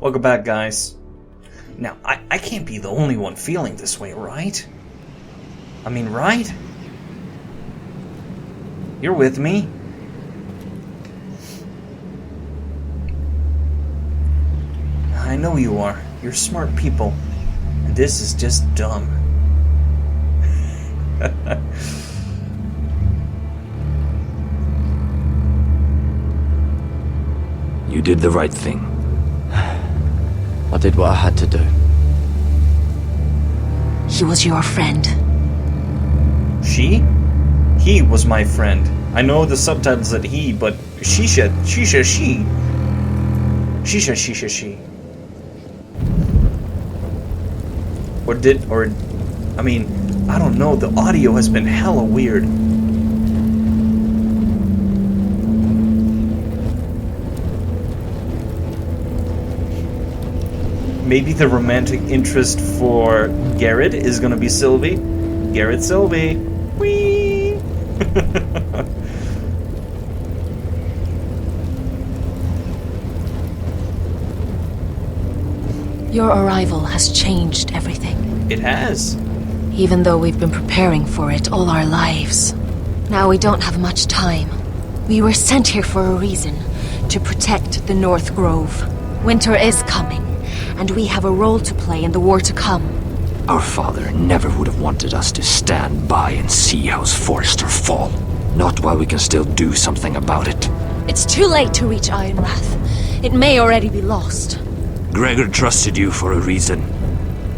Welcome back, guys. Now, I can't be the only one feeling this way, right? I mean, right? You're with me? I know you are. You're smart people. And this is just dumb. You did the right thing. I did what I had to do. He was your friend. She? He was my friend. I know the subtitles said he, but Shisha, she. Shisha, she. I mean, I don't know, the audio has been hella weird. Maybe the romantic interest for Garrett is gonna be Sylvie. Garrett Sylvie. Whee! Your arrival has changed everything. It has. Even though we've been preparing for it all our lives. Now we don't have much time. We were sent here for a reason. To protect the North Grove. Winter is coming. And we have a role to play in the war to come. Our father never would have wanted us to stand by and see House Forrester fall. Not while we can still do something about it. It's too late to reach Ironrath. It may already be lost. Gregor trusted you for a reason.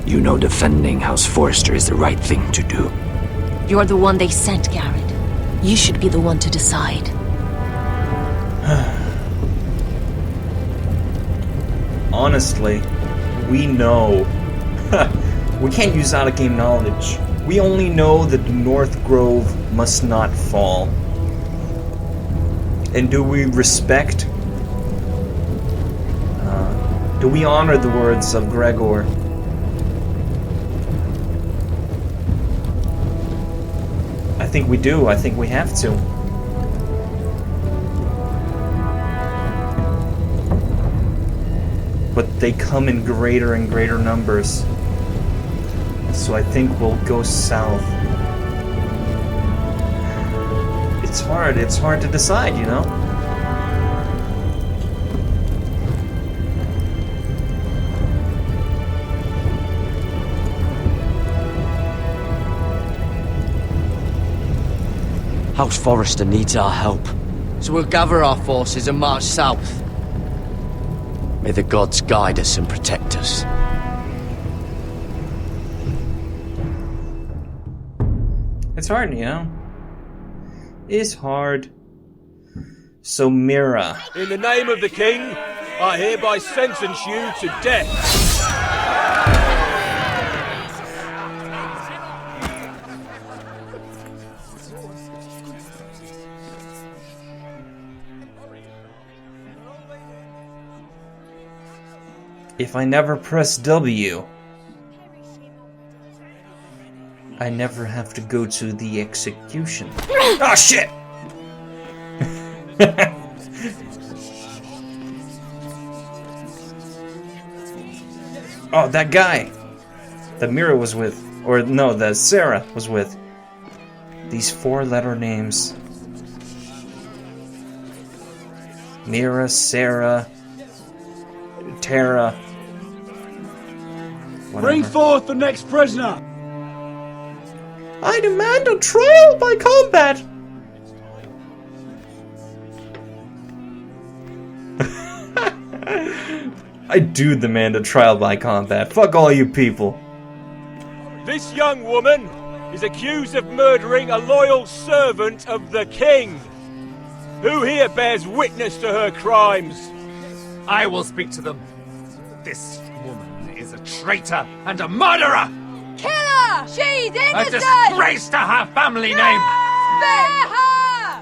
You know defending House Forrester is the right thing to do. You're the one they sent, Garrett. You should be the one to decide. Honestly, we know. We can't use out-of-game knowledge. We only know that the North Grove must not fall. And do we respect? Do we honor the words of Gregor? I think we do. I think we have to. But they come in greater and greater numbers. So I think we'll go south. It's hard to decide, you know? House Forrester needs our help. So we'll gather our forces and march south. May the gods guide us and protect us. It's hard, you know? It's hard. So, Mira. In the name of the king, I hereby sentence you to death. If I never press W, I never have to go to the execution. Oh shit! Oh, that guy that Mira was with, or no, that Sarah was with. These 4-letter names. Mira, Sarah, Tara. Whatever. Bring forth the next prisoner! I demand a trial by combat! I do demand a trial by combat. Fuck all you people. This young woman is accused of murdering a loyal servant of the king. Who here bears witness to her crimes? I will speak to them. This woman is a traitor and a murderer! Kill her! She's A innocent! disgrace to her family name! Spare her!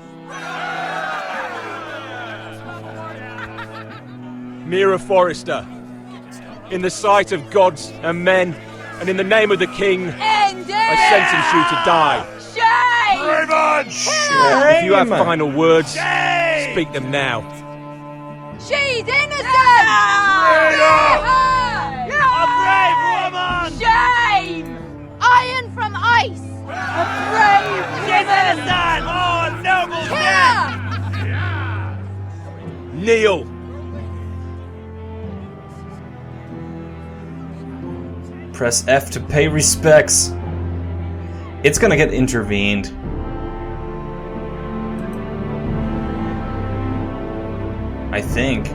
Mira Forrester, in the sight of gods and men, and in the name of the king, End it! I sentence you to die. Shame! Revenge! If you have final words, speak them now. She's innocent! kneel. Press F to pay respects. It's gonna get intervened. I think.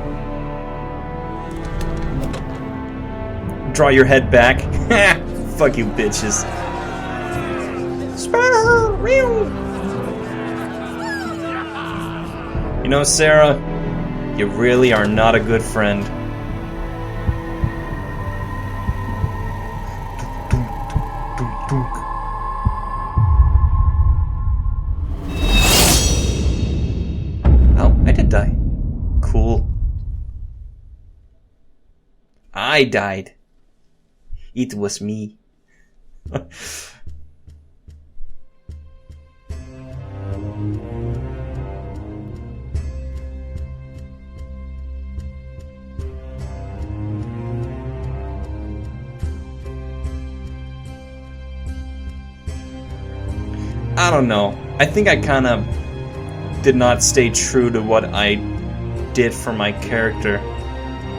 Draw your head back. Fuck you, bitches. You know, Sarah, you really are not a good friend. Oh, I did die. Cool. I died. It was me. I don't know. I think I kind of did not stay true to what I did for my character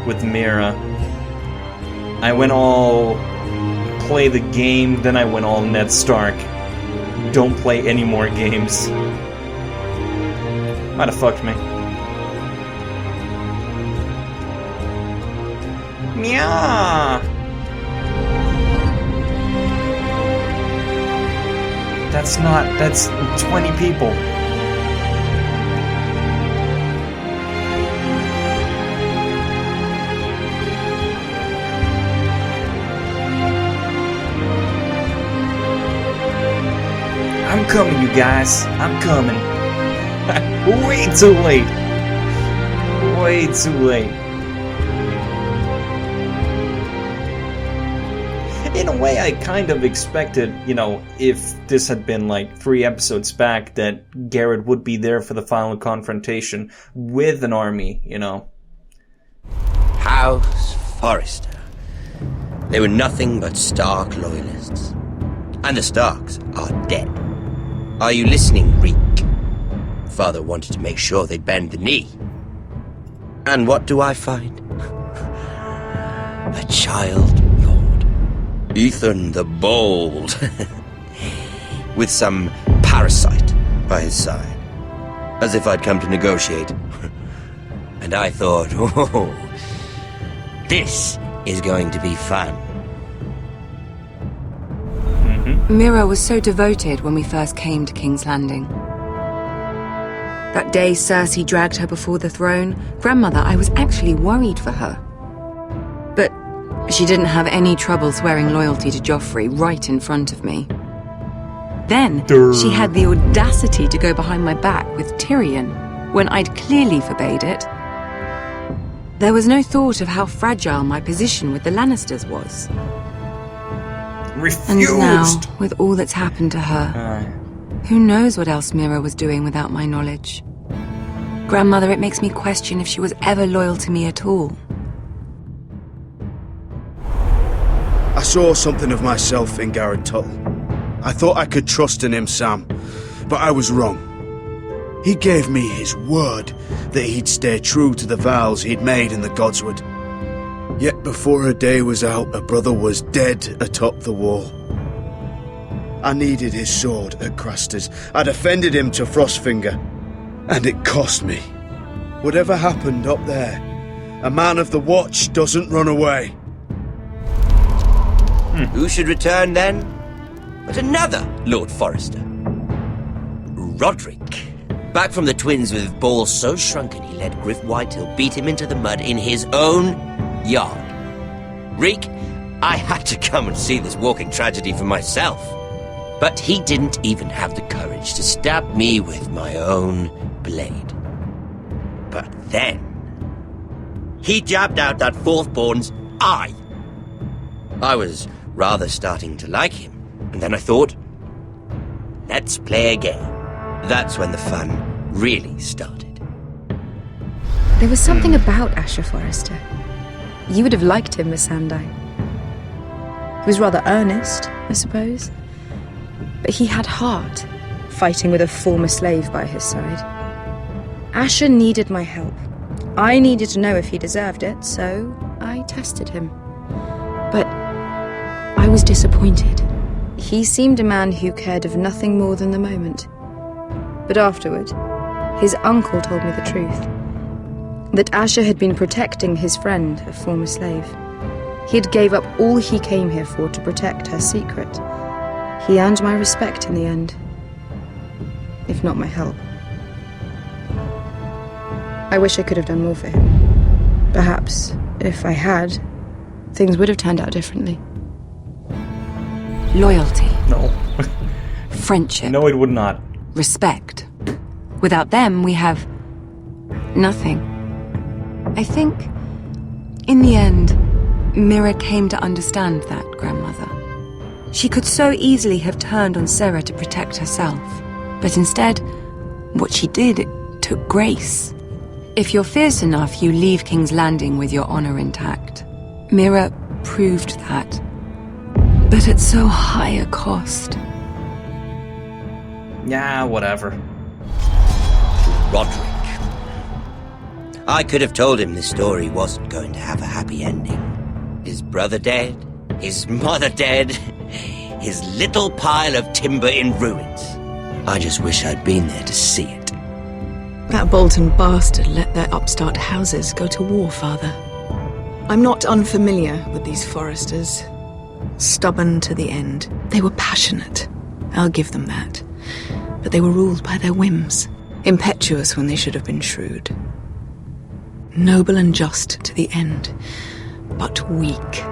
with Mira. I went all play the game, then I went all Ned Stark. Don't play any more games. Might have fucked me. Meow. That's 20 people. I'm coming, you guys. I'm coming. Way too late. Way too late. In a way, I kind of expected, you know, if this had been like 3 episodes back, that Garrett would be there for the final confrontation with an army, you know. House Forrester. They were nothing but Stark loyalists. And the Starks are dead. Are you listening, Reek? Father wanted to make sure they'd bend the knee. And what do I find? A child lord. Ethan the Bold. With some parasite by his side. As if I'd come to negotiate. And I thought, oh, this is going to be fun. Mira was so devoted when we first came to King's Landing. That day Cersei dragged her before the throne, Grandmother, I was actually worried for her. But she didn't have any trouble swearing loyalty to Joffrey right in front of me. Then she had the audacity to go behind my back with Tyrion, when I'd clearly forbade it. There was no thought of how fragile my position with the Lannisters was. Refused. And now, with all that's happened to her, who knows what else Mira was doing without my knowledge? Grandmother, it makes me question if she was ever loyal to me at all. I saw something of myself in Garrett Tuttle. I thought I could trust in him, Sam, but I was wrong. He gave me his word that he'd stay true to the vows he'd made in the Godswood. Yet before a day was out, a brother was dead atop the wall. I needed his sword at Craster's. I defended him to Frostfinger, and it cost me. Whatever happened up there, a man of the Watch doesn't run away. Who should return then? But another Lord Forrester. Roderick. Back from the Twins with balls so shrunken he let Griff Whitehill beat him into the mud in his own yard. Reek, I had to come and see this walking tragedy for myself. But he didn't even have the courage to stab me with my own blade. But then, he jabbed out that fourth-born's eye. I was rather starting to like him, and then I thought, let's play a game. That's when the fun really started. There was something about Asher Forrester. You would have liked him, Miss Sandine. He was rather earnest, I suppose. But he had heart, fighting with a former slave by his side. Asher needed my help. I needed to know if he deserved it, so I tested him. But I was disappointed. He seemed a man who cared of nothing more than the moment. But afterward, his uncle told me the truth. That Asher had been protecting his friend, a former slave. He had gave up all he came here for to protect her secret. He earned my respect in the end, if not my help. I wish I could have done more for him. Perhaps, if I had, things would have turned out differently. Loyalty. No. Friendship. No, it would not. Respect. Without them, we have nothing. I think, in the end, Mira came to understand that, Grandmother. She could so easily have turned on Sarah to protect herself. But instead, what she did, it took grace. If you're fierce enough, you leave King's Landing with your honor intact. Mira proved that. But at so high a cost. Yeah, whatever. Roderick. I could have told him this story wasn't going to have a happy ending. His brother dead, his mother dead, his little pile of timber in ruins. I just wish I'd been there to see it. That Bolton bastard let their upstart houses go to war, Father. I'm not unfamiliar with these Forresters. Stubborn to the end. They were passionate. I'll give them that. But they were ruled by their whims. Impetuous when they should have been shrewd. Noble and just to the end, but weak.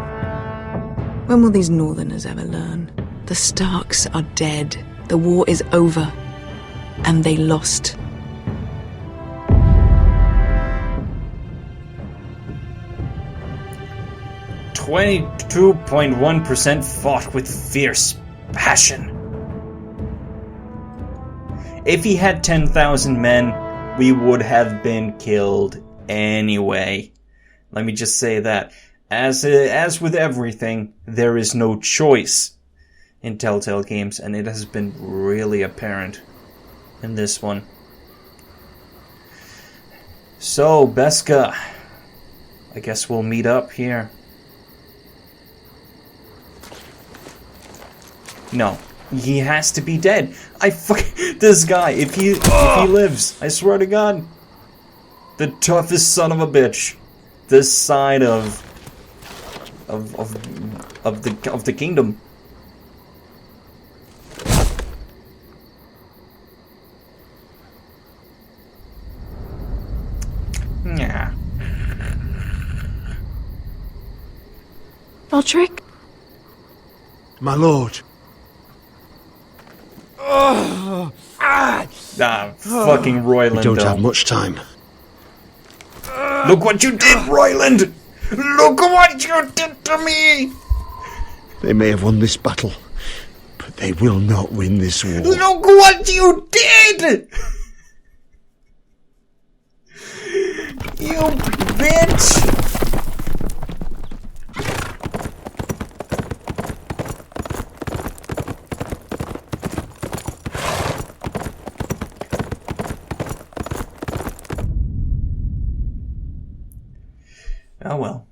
When will these Northerners ever learn? The Starks are dead. The war is over. And they lost. 22.1% fought with fierce passion. If he had 10,000 men, we would have been killed anyway. Let me just say that. As with everything, there is no choice in Telltale games, and it has been really apparent in this one. So, Beska, I guess we'll meet up here. No, he has to be dead. This guy, if he lives, I swear to God, the toughest son of a bitch this side of the kingdom. Yeah. Roderick? My lord. Fucking Royland. We don't have much time. Look what you did, Royland! Look what you did to me! They may have won this battle, but they will not win this war. Look what you did! You bitch! Oh well.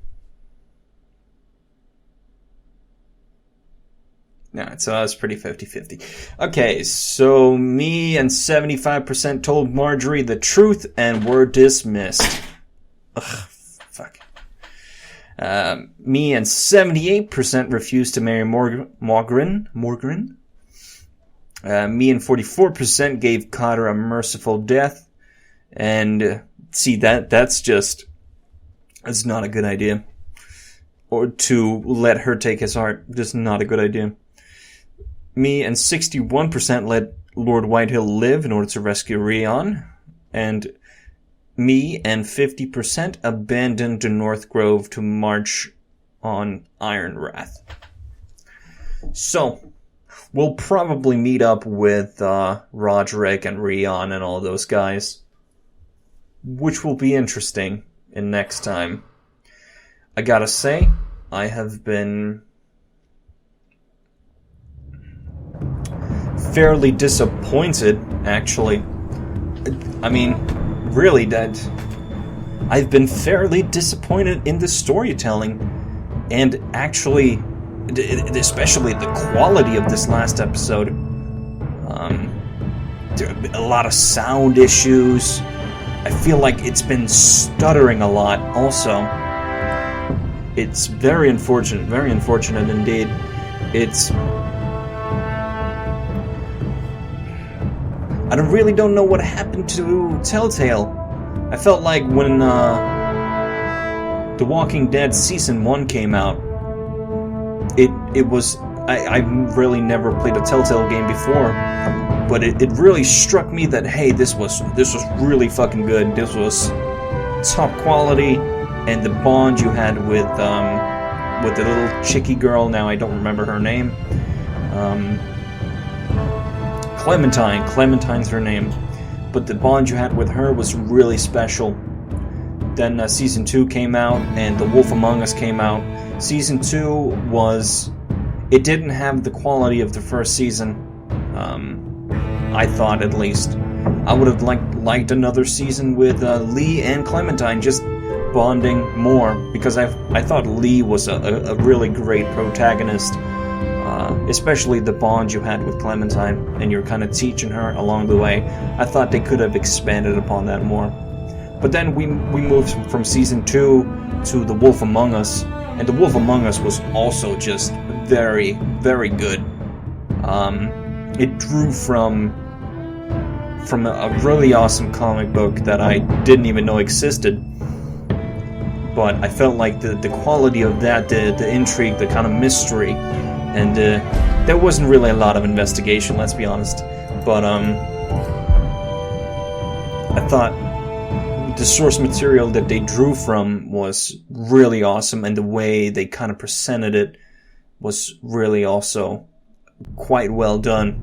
Yeah, so it's pretty 50-50. Okay, so me and 75% told Marjorie the truth and were dismissed. Ugh, fuck. Me and 78% refused to marry Morgren. Me and 44% gave Cotter a merciful death. And see, that's not a good idea. Or to let her take his heart, just not a good idea. Me and 61% let Lord Whitehill live in order to rescue Rion. And me and 50% abandoned the North Grove to march on Ironwrath. So, we'll probably meet up with Roderick and Rion and all those guys. Which will be interesting in next time. I gotta say, I have been fairly disappointed, actually. I mean, really, I've been fairly disappointed in the storytelling, and actually, especially the quality of this last episode. There have been a lot of sound issues. I feel like it's been stuttering a lot also. It's very unfortunate indeed. I really don't know what happened to Telltale. I felt like when The Walking Dead Season 1 came out, it was... I really never played a Telltale game before, but it really struck me that, hey, this was really fucking good. This was top quality, and the bond you had with the little chickie girl, now I don't remember her name, Clementine's her name, but the bond you had with her was really special. Then Season 2 came out, and The Wolf Among Us came out. Season 2 was... It didn't have the quality of the first season, I thought at least. I would have liked another season with Lee and Clementine just bonding more, because I thought Lee was a really great protagonist, especially the bond you had with Clementine, and you're kind of teaching her along the way. I thought they could have expanded upon that more. But then we moved from Season 2 to The Wolf Among Us, and The Wolf Among Us was also just very, very good. It drew from a really awesome comic book that I didn't even know existed. But I felt like the quality of that, the intrigue, the kind of mystery, and there wasn't really a lot of investigation, let's be honest. But I thought the source material that they drew from was really awesome, and the way they kind of presented it was really also quite well done.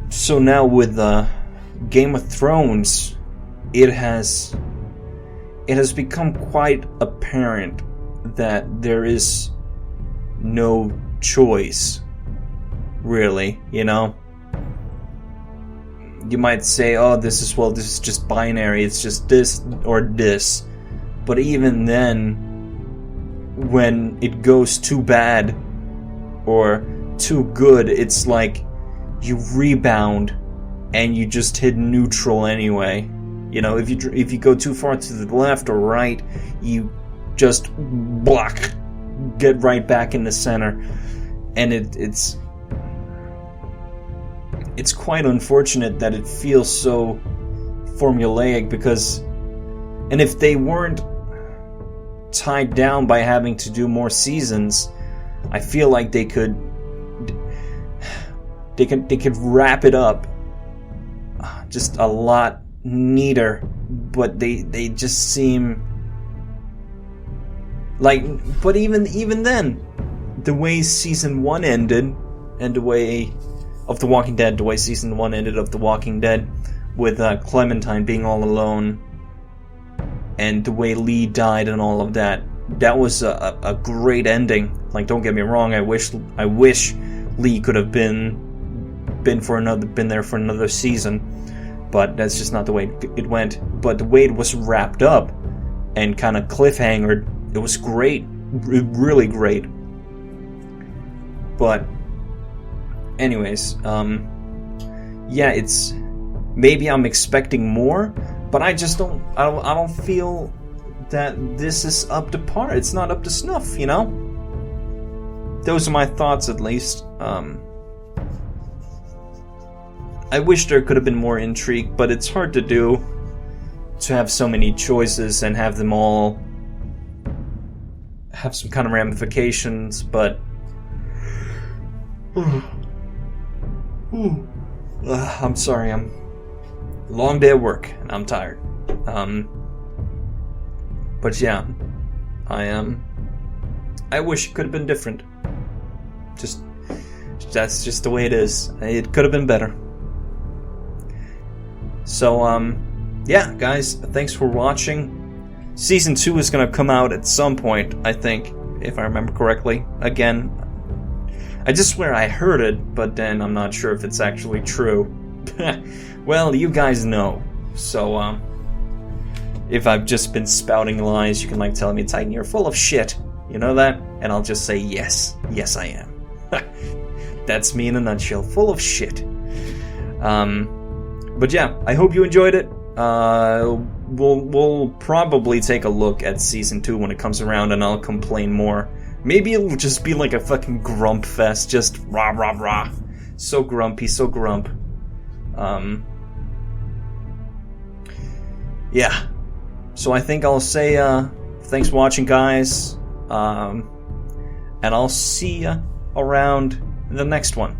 So now with Game of Thrones, it has become quite apparent that there is no choice, really, you know? You might say, oh, this is just binary, it's just this or this. But even then, when it goes too bad or too good, it's like you rebound and you just hit neutral anyway. You know, if you go too far to the left or right, you just get right back in the center. And it's quite unfortunate that it feels so formulaic, because, and if they weren't tied down by having to do more seasons, I feel like they could wrap it up just a lot neater, but they just seem like, but even then, the way Season 1 ended, and the way of The Walking Dead, the way Season 1 ended of The Walking Dead, with Clementine being all alone, and the way Lee died and all of that, that was a great ending. Like, don't get me wrong, I wish Lee could have been there for another season, but that's just not the way it went. But the way it was wrapped up and kind of cliffhangered, it was great, really great. But anyways, yeah, it's, maybe I'm expecting more, but I don't feel that this is up to par. It's not up to snuff, you know? Those are my thoughts, at least. I wish there could have been more intrigue, but it's hard to do, to have so many choices and have them all have some kind of ramifications, but I'm sorry, I'm long day at work and I'm tired. But yeah, I wish it could have been different. That's just the way it is. It could have been better. So yeah, guys, thanks for watching. Season 2 is gonna come out at some point, I think, if I remember correctly. Again, I just swear I heard it, but then I'm not sure if it's actually true. Well, you guys know. So, if I've just been spouting lies, you can like tell me, Titan, you're full of shit. You know that? And I'll just say yes. Yes, I am. That's me in a nutshell. Full of shit. But yeah, I hope you enjoyed it. We'll probably take a look at Season 2 when it comes around, and I'll complain more. Maybe it'll just be like a fucking grump fest. Just rah, rah, rah. So grumpy, so grump. Yeah. So I think I'll say thanks for watching, guys. And I'll see ya around the next one.